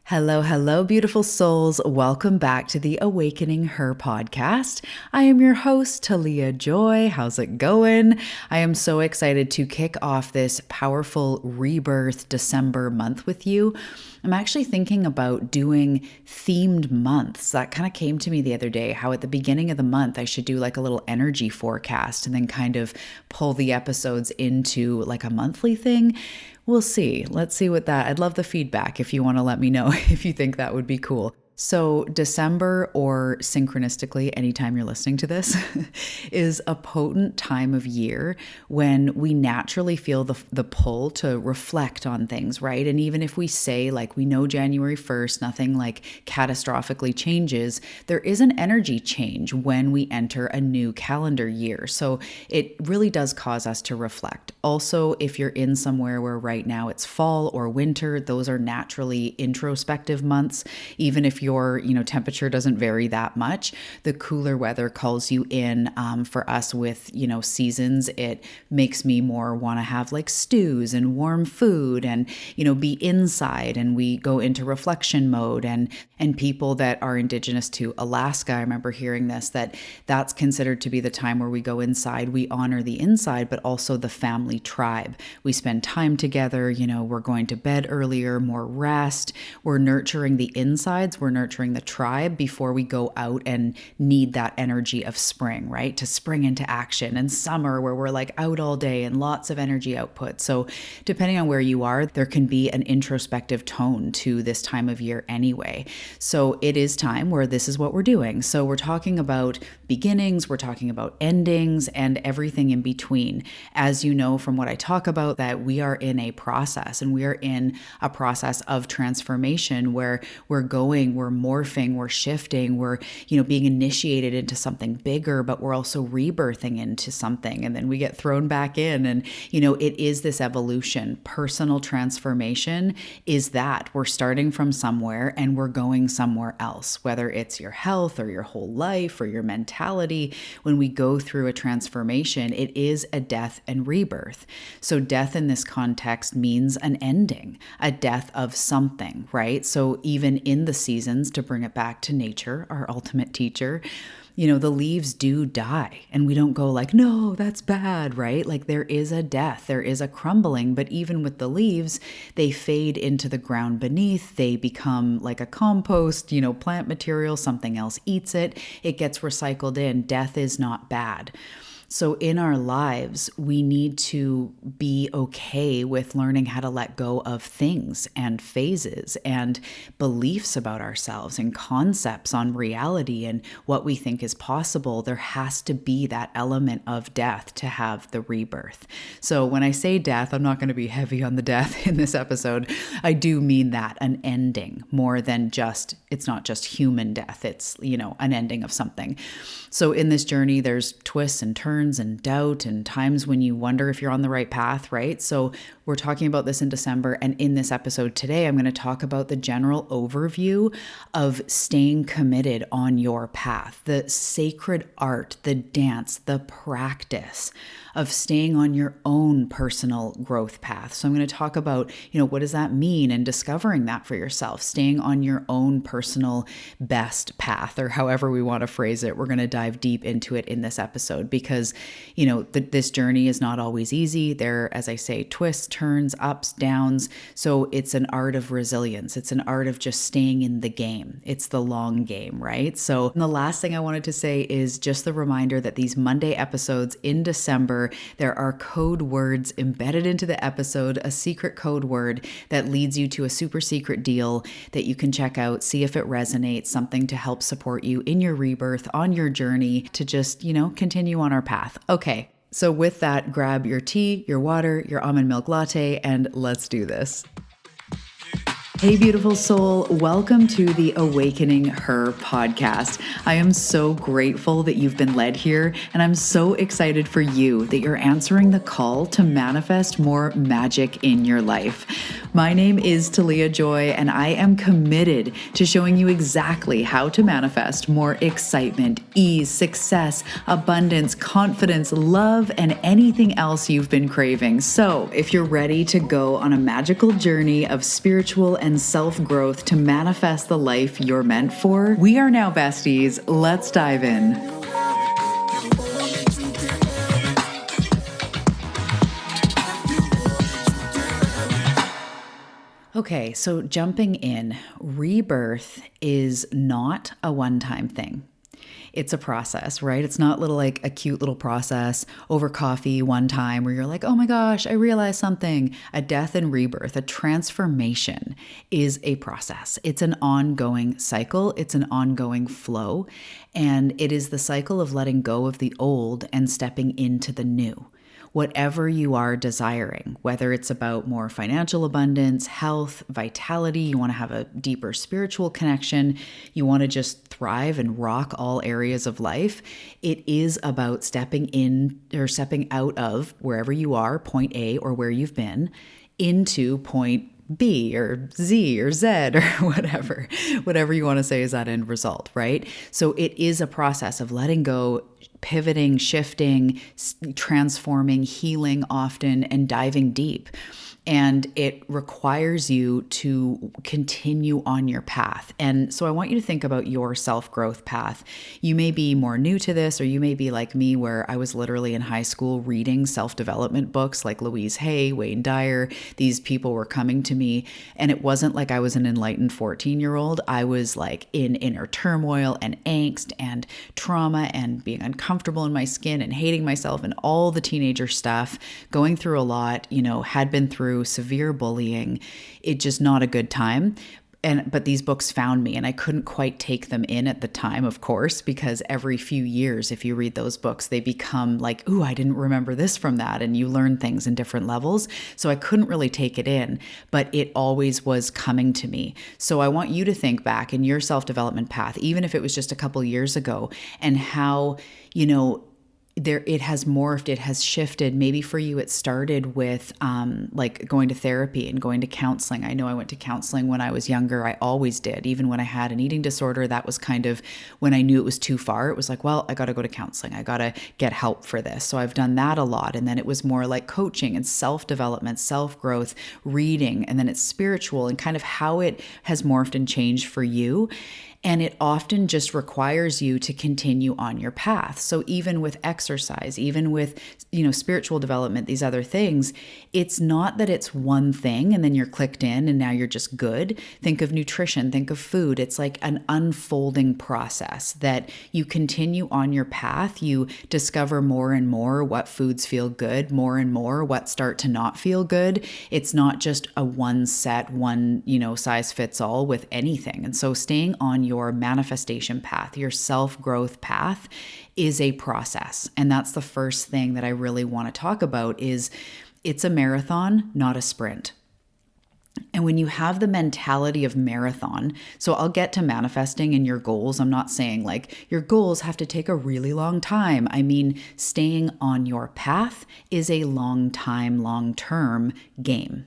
Hello, hello, beautiful souls. Welcome back to the Awakening Her podcast. I am your host, Talia Joy. How's it going? I am so excited to kick off this powerful rebirth December month with you. I'm actually thinking about doing themed months. That kind of came to me the other day, how at the beginning of the month, I should do like a little energy forecast and then kind of pull the episodes into like a monthly thing. We'll see. Let's see I'd love the feedback if you want to let me know if you think that would be cool. So December, or synchronistically, anytime you're listening to this, is a potent time of year when we naturally feel the pull to reflect on things, right? And even if we say like we know January 1st, nothing like catastrophically changes, there is an energy change when we enter a new calendar year. So it really does cause us to reflect. Also, if you're in somewhere where right now it's fall or winter, those are naturally introspective months. Even if your temperature doesn't vary that much, the cooler weather calls you in. For us with seasons, it makes me more want to have like stews and warm food and be inside, and we go into reflection mode. And people that are indigenous to Alaska, I remember hearing that's considered to be the time where we go inside. We honor the inside, but also the family tribe. We spend time together. We're going to bed earlier, more rest. We're nurturing the insides. We're nurturing the tribe before we go out and need that energy of spring, right? To spring into action, and summer where we're like out all day and lots of energy output. So depending on where you are, there can be an introspective tone to this time of year anyway. So it is time where this is what we're doing. So we're talking about beginnings, we're talking about endings, and everything in between. As you know from what I talk about, that we are in a process, and we are in a process of transformation where we're morphing, we're shifting, we're being initiated into something bigger, but we're also rebirthing into something, and then we get thrown back in. And it is this evolution. Personal transformation is that we're starting from somewhere and we're going somewhere else, whether it's your health or your whole life or your mentality. When we go through a transformation, it is a death and rebirth. So death in this context means an ending, a death of something, right? So even in the seasons, to bring it back to nature, our ultimate teacher, the leaves do die, and we don't go like, no, that's bad, right? Like there is a death, there is a crumbling, but even with the leaves, they fade into the ground beneath. They become like a compost, plant material, something else eats it. It gets recycled in. Death is not bad. So in our lives, we need to be okay with learning how to let go of things and phases and beliefs about ourselves and concepts on reality and what we think is possible. There has to be that element of death to have the rebirth. So when I say death, I'm not going to be heavy on the death in this episode. I do mean that, an ending, more than it's not just human death. It's, an ending of something. So in this journey, there's twists and turns and doubt and times when you wonder if you're on the right path, right? So we're talking about this in December, and in this episode today, I'm going to talk about the general overview of staying committed on your path, the sacred art, the dance, the practice of staying on your own personal growth path. So I'm going to talk about, what does that mean, and discovering that for yourself, staying on your own personal best path, or however we want to phrase it. We're going to dive deep into it in this episode because, this journey is not always easy. There, as I say, twists, turns, ups, downs. So it's an art of resilience. It's an art of just staying in the game. It's the long game, right? So the last thing I wanted to say is just the reminder that these Monday episodes in December, there are code words embedded into the episode, a secret code word that leads you to a super secret deal that you can check out, see if it resonates, something to help support you in your rebirth, on your journey to just, continue on our path. Okay. So with that, grab your tea, your water, your almond milk latte, and let's do this. Hey, beautiful soul. Welcome to the Awakening Her podcast. I am so grateful that you've been led here, and I'm so excited for you that you're answering the call to manifest more magic in your life. My name is Talia Joy, and I am committed to showing you exactly how to manifest more excitement, ease, success, abundance, confidence, love, and anything else you've been craving. So if you're ready to go on a magical journey of spiritual and self-growth to manifest the life you're meant for? We are now besties. Let's dive in. Okay, so jumping in, rebirth is not a one-time thing. It's a process, right? It's not a cute little process over coffee one time where you're like, oh my gosh, I realized something. A death and rebirth, a transformation is a process. It's an ongoing cycle. It's an ongoing flow. And it is the cycle of letting go of the old and stepping into the new. Whatever you are desiring, whether it's about more financial abundance, health, vitality, you want to have a deeper spiritual connection, you want to just thrive and rock all areas of life, it is about stepping in or stepping out of wherever you are, point A or where you've been, into point B or Z or Z or whatever you want to say is that end result, right? So it is a process of letting go, pivoting, shifting, transforming, healing often, and diving deep. And it requires you to continue on your path. And so I want you to think about your self-growth path. You may be more new to this, or you may be like me, where I was literally in high school reading self-development books like Louise Hay, Wayne Dyer. These people were coming to me, and it wasn't like I was an enlightened 14-year-old. I was like in inner turmoil and angst and trauma and being uncomfortable in my skin and hating myself and all the teenager stuff, going through a lot, had been through severe bullying. It's just not a good time. But these books found me, and I couldn't quite take them in at the time, of course, because every few years, if you read those books, they become like, ooh, I didn't remember this from that. And you learn things in different levels. So I couldn't really take it in, but it always was coming to me. So I want you to think back in your self-development path, even if it was just a couple years ago, and how, it has morphed, it has shifted. Maybe for you, it started with like going to therapy and going to counseling. I know I went to counseling when I was younger. I always did. Even when I had an eating disorder, that was kind of when I knew it was too far. It was like, well, I got to go to counseling. I got to get help for this. So I've done that a lot. And then it was more like coaching and self-development, self-growth, reading, and then it's spiritual and kind of how it has morphed and changed for you. And it often just requires you to continue on your path. So even with exercise, even with, spiritual development, these other things, it's not that it's one thing and then you're clicked in and now you're just good. Think of nutrition, think of food. It's like an unfolding process that you continue on your path. You discover more and more what foods feel good, more and more what start to not feel good. It's not just a one size fits all with anything. And so staying on your manifestation path, your self-growth path is a process. And that's the first thing that I really want to talk about is it's a marathon, not a sprint. And when you have the mentality of marathon, so I'll get to manifesting and your goals. I'm not saying like your goals have to take a really long time. I mean, staying on your path is a long-term game.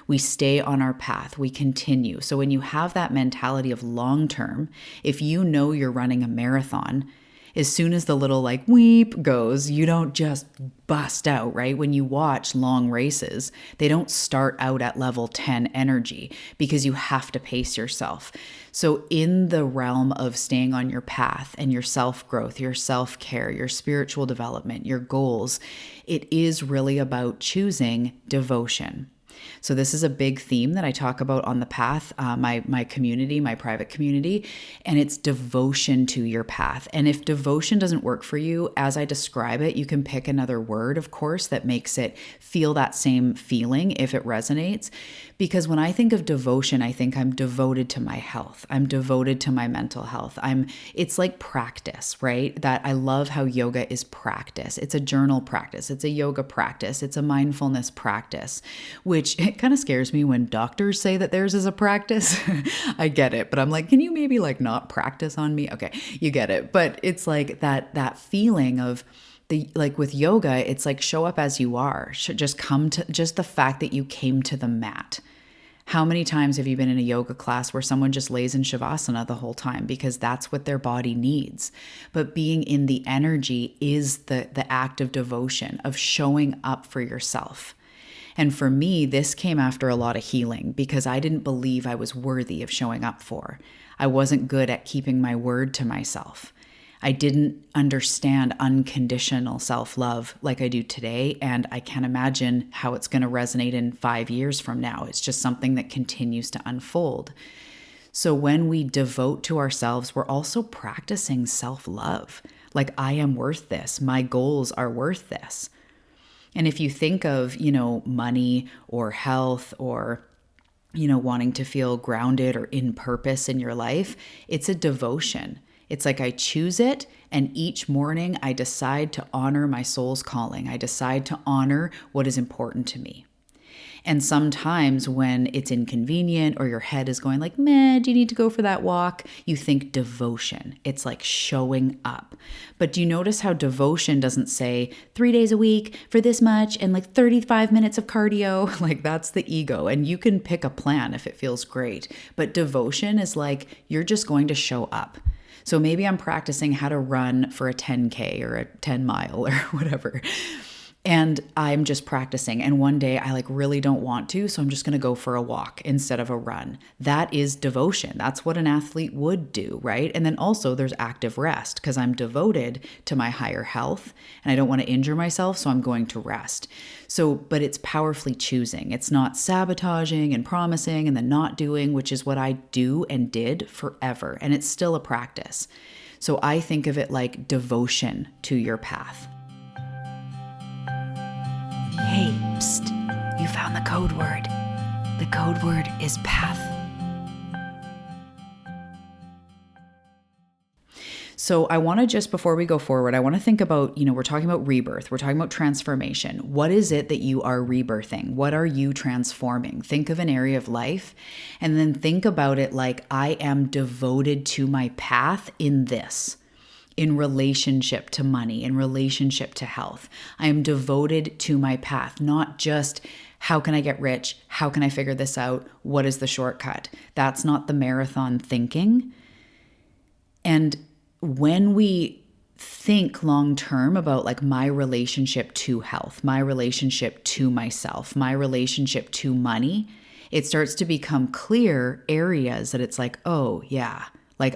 We stay on our path, we continue. So when you have that mentality of long-term, if you know you're running a marathon, as soon as the little like weep goes, you don't just bust out, right? When you watch long races, they don't start out at level 10 energy because you have to pace yourself. So in the realm of staying on your path and your self-growth, your self-care, your spiritual development, your goals, it is really about choosing devotion. So this is a big theme that I talk about on the path, my community, my private community, and it's devotion to your path. And if devotion doesn't work for you, as I describe it, you can pick another word, of course, that makes it feel that same feeling if it resonates. Because when I think of devotion, I think I'm devoted to my health. I'm devoted to my mental health. It's like practice, right? That I love how yoga is practice. It's a journal practice. It's a yoga practice. It's a mindfulness practice, which it kind of scares me when doctors say that theirs is a practice. I get it, but I'm like, can you maybe like not practice on me? Okay, you get it. But it's like that feeling of like with yoga, it's like show up as you are. Just come to just the fact that you came to the mat. How many times have you been in a yoga class where someone just lays in shavasana the whole time because that's what their body needs? But being in the energy is the act of devotion, of showing up for yourself. And for me, this came after a lot of healing because I didn't believe I was worthy of showing up for. I wasn't good at keeping my word to myself. I didn't understand unconditional self-love like I do today, and I can't imagine how it's going to resonate in 5 years from now. It's just something that continues to unfold. So when we devote to ourselves, we're also practicing self-love. Like, I am worth this. My goals are worth this. And if you think of, money or health or wanting to feel grounded or in purpose in your life, it's a devotion. It's like I choose it, and each morning I decide to honor my soul's calling. I decide to honor what is important to me. And sometimes when it's inconvenient or your head is going like, meh, do you need to go for that walk? You think devotion. It's like showing up. But do you notice how devotion doesn't say 3 days a week for this much and like 35 minutes of cardio? Like, that's the ego. And you can pick a plan if it feels great. But devotion is like you're just going to show up. So maybe I'm practicing how to run for a 10K or a 10 mile or whatever. And I'm just practicing. And one day I really don't want to. So I'm just going to go for a walk instead of a run. That is devotion. That's what an athlete would do, right? And then also there's active rest because I'm devoted to my higher health and I don't want to injure myself. So I'm going to rest. So, but it's powerfully choosing. It's not sabotaging and promising and then not doing, which is what I do and did forever. And it's still a practice. So I think of it like devotion to your path. Hey, psst, you found the code word. The code word is path. So I want to just, before we go forward, I want to think about, we're talking about rebirth. We're talking about transformation. What is it that you are rebirthing? What are you transforming? Think of an area of life and then think about it like I am devoted to my path in this. In relationship to money, in relationship to health. I am devoted to my path, not just how can I get rich? How can I figure this out? What is the shortcut? That's not the marathon thinking. And when we think long term about my relationship to health, my relationship to myself, my relationship to money, it starts to become clear areas that it's like, oh yeah,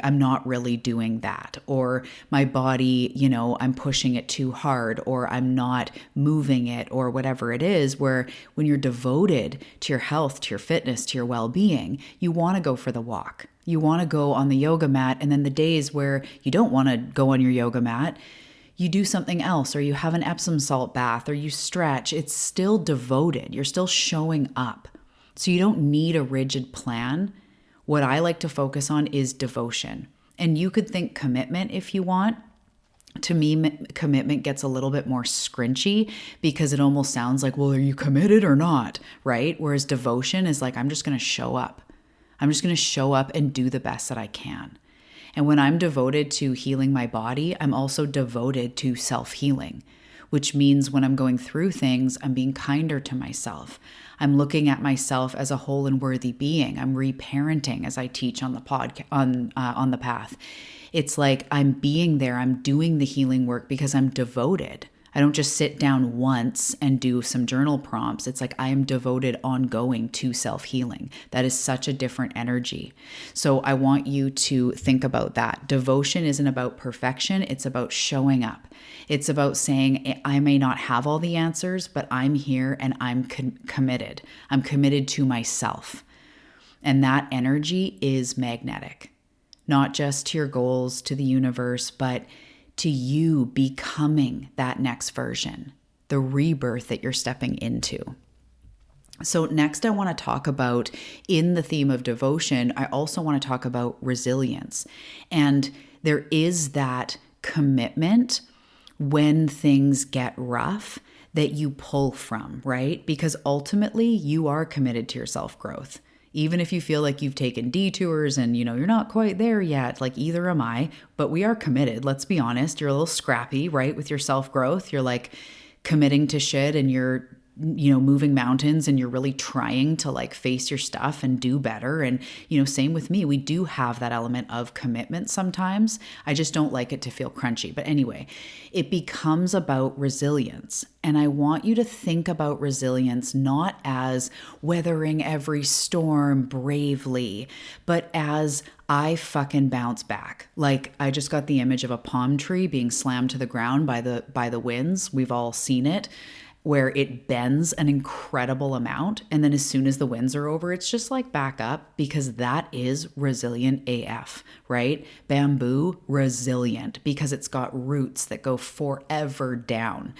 I'm not really doing that, or my body, I'm pushing it too hard, or I'm not moving it, or whatever it is, where when you're devoted to your health, to your fitness, to your well-being, you want to go for the walk. You want to go on the yoga mat. And then the days where you don't want to go on your yoga mat, you do something else, or you have an Epsom salt bath, or you stretch. It's still devoted. You're still showing up. So you don't need a rigid plan. What I like to focus on is devotion. And you could think commitment if you want. To me, commitment gets a little bit more scrunchy because it almost sounds like, well, are you committed or not? Right? Whereas devotion is like, I'm just going to show up. I'm just going to show up and do the best that I can. And when I'm devoted to healing my body, I'm also devoted to self-healing, which means when I'm going through things, I'm being kinder to myself. I'm looking at myself as a whole and worthy being. I'm reparenting, as I teach on the podcast, on the path. It's like I'm being there. I'm doing the healing work because I'm devoted. I don't just sit down once and do some journal prompts. It's like I am devoted ongoing to self-healing. That is such a different energy. So I want you to think about that. Devotion isn't about perfection. It's about showing up. It's about saying, I may not have all the answers, but I'm here and I'm committed. I'm committed to myself. And that energy is magnetic, not just to your goals, to the universe, but to you becoming that next version, the rebirth that you're stepping into. So next I want to talk about, in the theme of devotion, I also want to talk about resilience. And there is that commitment when things get rough that you pull from, right? Because ultimately you are committed to your self-growth. Even if you feel like you've taken detours and, you're not quite there yet, either am I, but we are committed. Let's be honest. You're a little scrappy, right? With your self-growth, you're committing to shit and you're moving mountains and you're really trying to like face your stuff and do better. And, same with me, we do have that element of commitment sometimes. I just don't like it to feel crunchy. But anyway, it becomes about resilience. And I want you to think about resilience not as weathering every storm bravely, but as I fucking bounce back. Like I just got the image of a palm tree being slammed to the ground by the winds. We've all seen it, where it bends an incredible amount. And then as soon as the winds are over, it's just like back up, because that is resilient AF, right? Bamboo, resilient, because it's got roots that go forever down.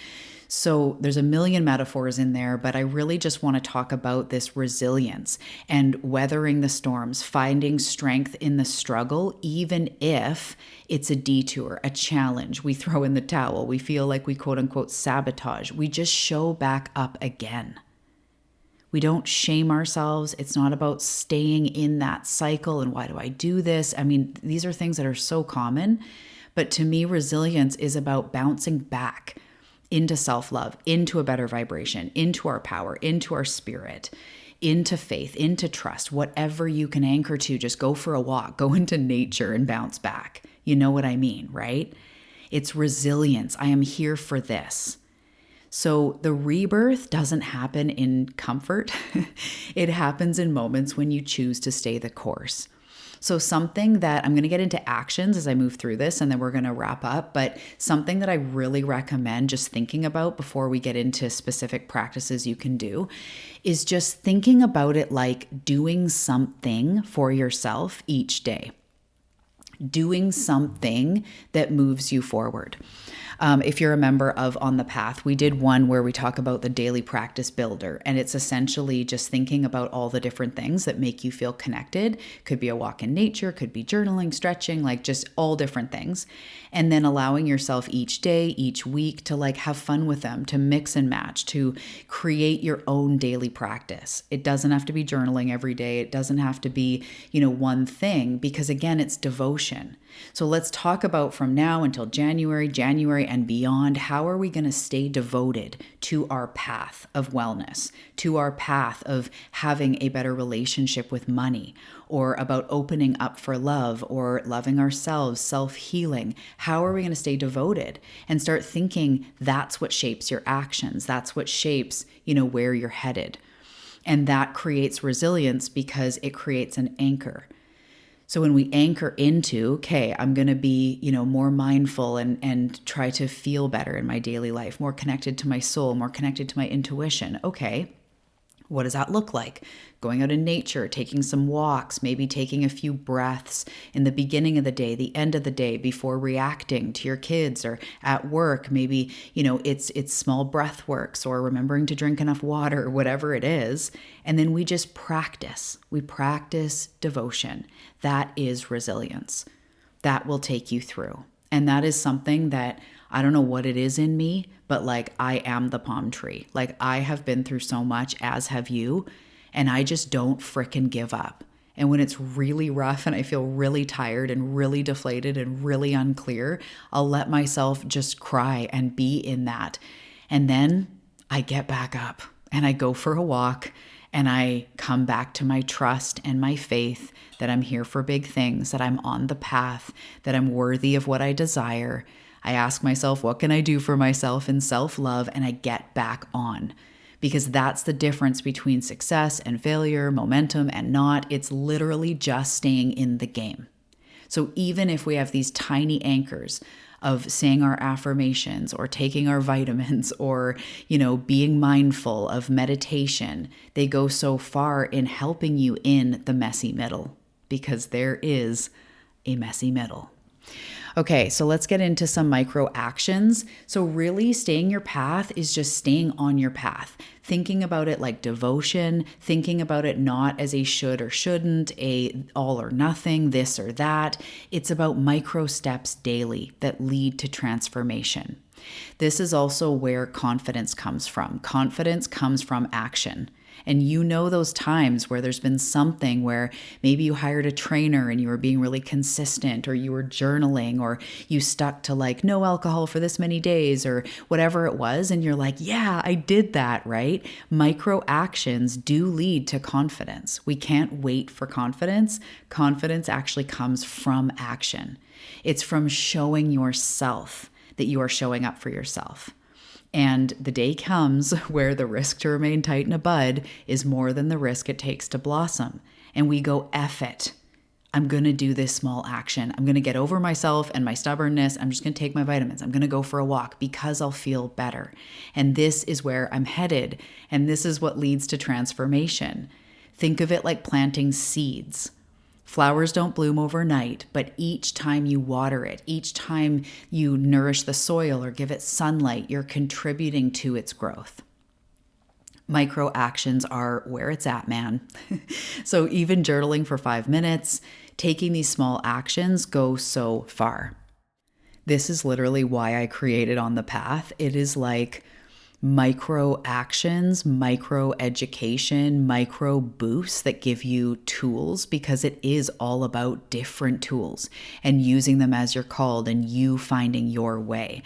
So there's a million metaphors in there, but I really just want to talk about this resilience and weathering the storms, finding strength in the struggle, even if it's a detour, a challenge. We throw in the towel. We feel like we quote unquote sabotage. We just show back up again. We don't shame ourselves. It's not about staying in that cycle and why do I do this? I mean, these are things that are so common, but to me, resilience is about bouncing back into self-love, into a better vibration, into our power, into our spirit, into faith, into trust, whatever you can anchor to. Just go for a walk, go into nature and bounce back. You know what I mean, right? It's resilience. I am here for this. So the rebirth doesn't happen in comfort. It happens in moments when you choose to stay the course. So something that I'm going to get into actions as I move through this, and then we're going to wrap up, but something that I really recommend just thinking about before we get into specific practices you can do is just thinking about it like doing something for yourself each day. Doing something that moves you forward. If you're a member of On the Path, we did one where we talk about the daily practice builder, and it's essentially just thinking about all the different things that make you feel connected. Could be a walk in nature, could be journaling, stretching, like just all different things. And then allowing yourself each day, each week to like have fun with them, to mix and match, to create your own daily practice. It doesn't have to be journaling every day. It doesn't have to be, one thing, because again, it's devotion. So let's talk about from now until January and beyond, how are we going to stay devoted to our path of wellness, to our path of having a better relationship with money, or about opening up for love or loving ourselves, self-healing? How are we going to stay devoted and start thinking that's what shapes your actions? That's what shapes, where you're headed. And that creates resilience because it creates an anchor. So when we anchor into, okay, I'm going to be, more mindful and try to feel better in my daily life, more connected to my soul, more connected to my intuition. Okay, what does that look like? Going out in nature, taking some walks, maybe taking a few breaths in the beginning of the day, the end of the day, before reacting to your kids or at work. Maybe, it's small breath works or remembering to drink enough water or whatever it is. And then we just practice. We practice devotion. That is resilience. That will take you through. And that is something that I don't know what it is in me, but like I am the palm tree. Like I have been through so much, as have you, and I just don't frickin' give up. And when it's really rough and I feel really tired and really deflated and really unclear, I'll let myself just cry and be in that. And then I get back up and I go for a walk and I come back to my trust and my faith that I'm here for big things, that I'm on the path, that I'm worthy of what I desire. I ask myself, what can I do for myself in self-love? And I get back on, because that's the difference between success and failure, momentum and not. It's literally just staying in the game. So even if we have these tiny anchors of saying our affirmations or taking our vitamins or, being mindful of meditation, they go so far in helping you in the messy middle, because there is a messy middle. Okay, so let's get into some micro actions. So really staying your path is just staying on your path, thinking about it like devotion, thinking about it not as a should or shouldn't, a all or nothing, this or that. It's about micro steps daily that lead to transformation. This is also where confidence comes from. Confidence comes from action. And you know those times where there's been something where maybe you hired a trainer and you were being really consistent, or you were journaling, or you stuck to like no alcohol for this many days or whatever it was. And you're like, yeah, I did that, right? Micro actions do lead to confidence. We can't wait for confidence. Confidence actually comes from action. It's from showing yourself that you are showing up for yourself. And the day comes where the risk to remain tight in a bud is more than the risk it takes to blossom. And we go, F it. I'm going to do this small action. I'm going to get over myself and my stubbornness. I'm just going to take my vitamins. I'm going to go for a walk because I'll feel better. And this is where I'm headed. And this is what leads to transformation. Think of it like planting seeds. Flowers don't bloom overnight, but each time you water it, each time you nourish the soil or give it sunlight, you're contributing to its growth. Micro actions are where it's at, man. So even journaling for 5 minutes, taking these small actions go so far. This is literally why I created On the Path. It is like micro actions, micro education, micro boosts that give you tools, because it is all about different tools and using them as you're called and you finding your way.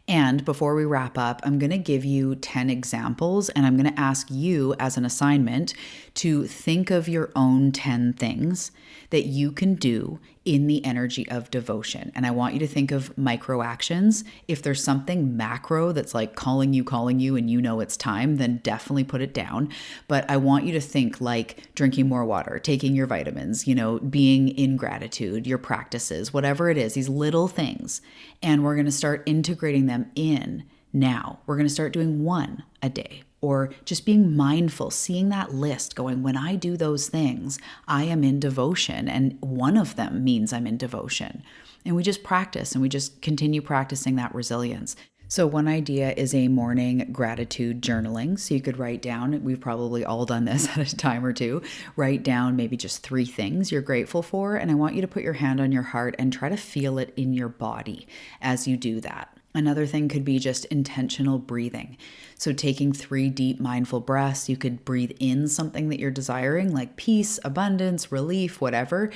And before we wrap up, I'm going to give you 10 examples, and I'm going to ask you as an assignment to think of your own 10 things that you can do in the energy of devotion. And I want you to think of micro actions. If there's something macro that's like calling you, and you know it's time, then definitely put it down. But I want you to think like drinking more water, taking your vitamins, being in gratitude, your practices, whatever it is, these little things. And we're going to start integrating them in now. We're going to start doing one a day. Or just being mindful, seeing that list going, when I do those things, I am in devotion. And one of them means I'm in devotion. And we just practice and we just continue practicing that resilience. So one idea is a morning gratitude journaling. So you could write down, we've probably all done this at a time or two, write down maybe just 3 things you're grateful for. And I want you to put your hand on your heart and try to feel it in your body as you do that. Another thing could be just intentional breathing. So taking 3 deep mindful breaths, you could breathe in something that you're desiring, like peace, abundance, relief, whatever,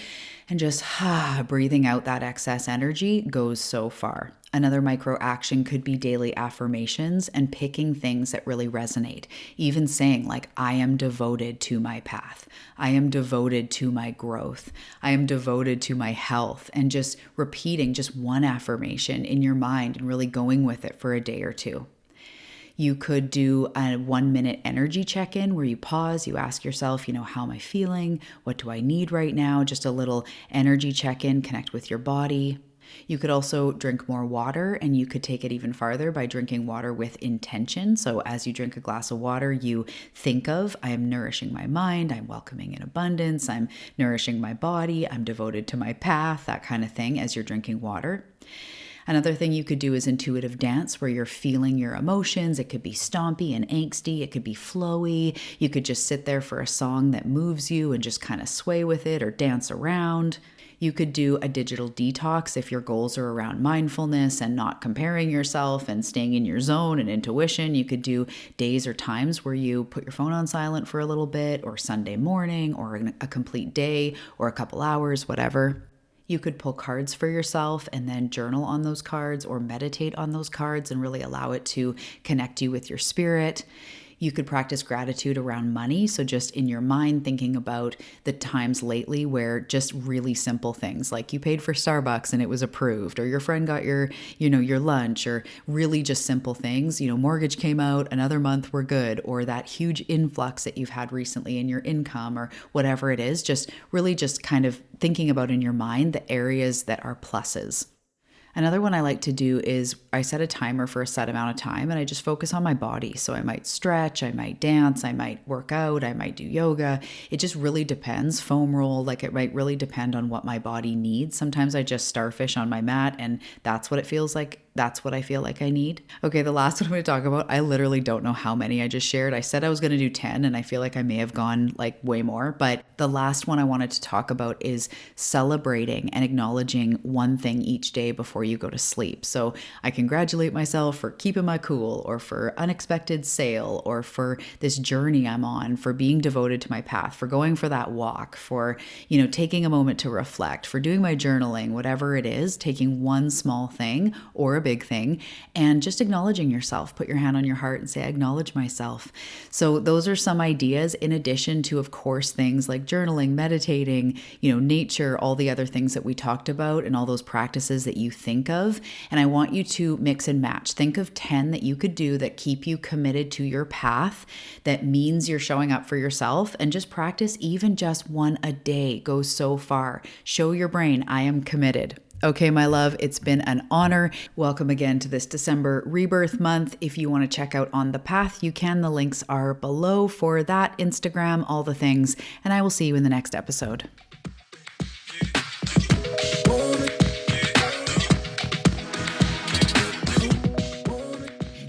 and just breathing out that excess energy goes so far. Another micro action could be daily affirmations and picking things that really resonate. Even saying like, I am devoted to my path. I am devoted to my growth. I am devoted to my health. And just repeating just one affirmation in your mind and really going with it for a day or 2. You could do a 1-minute energy check-in where you pause, you ask yourself, how am I feeling? What do I need right now? Just a little energy check-in, connect with your body. You could also drink more water, and you could take it even farther by drinking water with intention. So as you drink a glass of water, you think of, I am nourishing my mind, I'm welcoming in abundance, I'm nourishing my body, I'm devoted to my path, that kind of thing as you're drinking water. Another thing you could do is intuitive dance, where you're feeling your emotions. It could be stompy and angsty. It could be flowy. You could just sit there for a song that moves you and just kind of sway with it or dance around. You could do a digital detox if your goals are around mindfulness and not comparing yourself and staying in your zone and intuition. You could do days or times where you put your phone on silent for a little bit, or Sunday morning, or a complete day, or a couple hours, whatever. You could pull cards for yourself and then journal on those cards or meditate on those cards and really allow it to connect you with your spirit. You could practice gratitude around money. So just in your mind, thinking about the times lately where just really simple things like you paid for Starbucks and it was approved, or your friend got your lunch, or really just simple things. Mortgage came out, another month we're good, or that huge influx that you've had recently in your income, or whatever it is. Just really just kind of thinking about in your mind the areas that are pluses. Another one I like to do is I set a timer for a set amount of time and I just focus on my body. So I might stretch, I might dance, I might work out, I might do yoga. It just really depends. Foam roll, it might really depend on what my body needs. Sometimes I just starfish on my mat and that's what it feels like that's what I feel like I need. Okay, the last one I'm going to talk about, I literally don't know how many I just shared. I said I was going to do 10 and I feel like I may have gone like way more, but the last one I wanted to talk about is celebrating and acknowledging one thing each day before you go to sleep. So I congratulate myself for keeping my cool, or for unexpected sale, or for this journey I'm on, for being devoted to my path, for going for that walk, for, taking a moment to reflect, for doing my journaling, whatever it is, taking one small thing or a big thing and just acknowledging yourself. Put your hand on your heart and say, I acknowledge myself. So those are some ideas, in addition to, of course, things like journaling, meditating, nature, all the other things that we talked about, and all those practices that you think of. And I want you to mix and match. Think of 10 that you could do that keep you committed to your path, that means you're showing up for yourself, and just practice even just one a day goes so far. Show your brain, I am committed. Okay, my love, it's been an honor. Welcome again to this December Rebirth month. If you want to check out On the Path, you can. The links are below for that, Instagram, all the things, and I will see you in the next episode.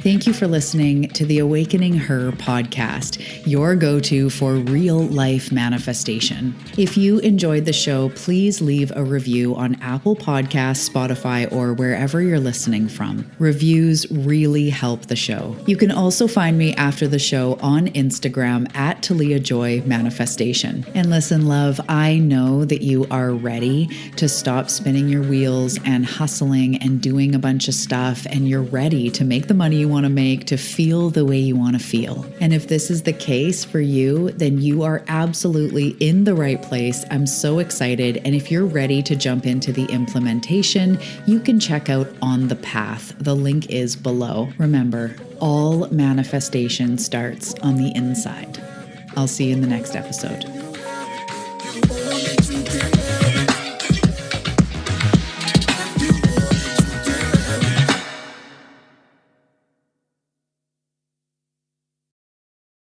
Thank you for listening to the Awakening Her podcast, your go-to for real life manifestation. If you enjoyed the show, please leave a review on Apple Podcasts, Spotify, or wherever you're listening from. Reviews really help the show. You can also find me after the show on Instagram at Talia Joy Manifestation. And listen, love, I know that you are ready to stop spinning your wheels and hustling and doing a bunch of stuff, and you're ready to make the money you want to make, to feel the way you want to feel. And if this is the case for you, then you are absolutely in the right place. I'm so excited. And if you're ready to jump into the implementation, you can check out On the Path. The link is below. Remember, all manifestation starts on the inside. I'll see you in the next episode.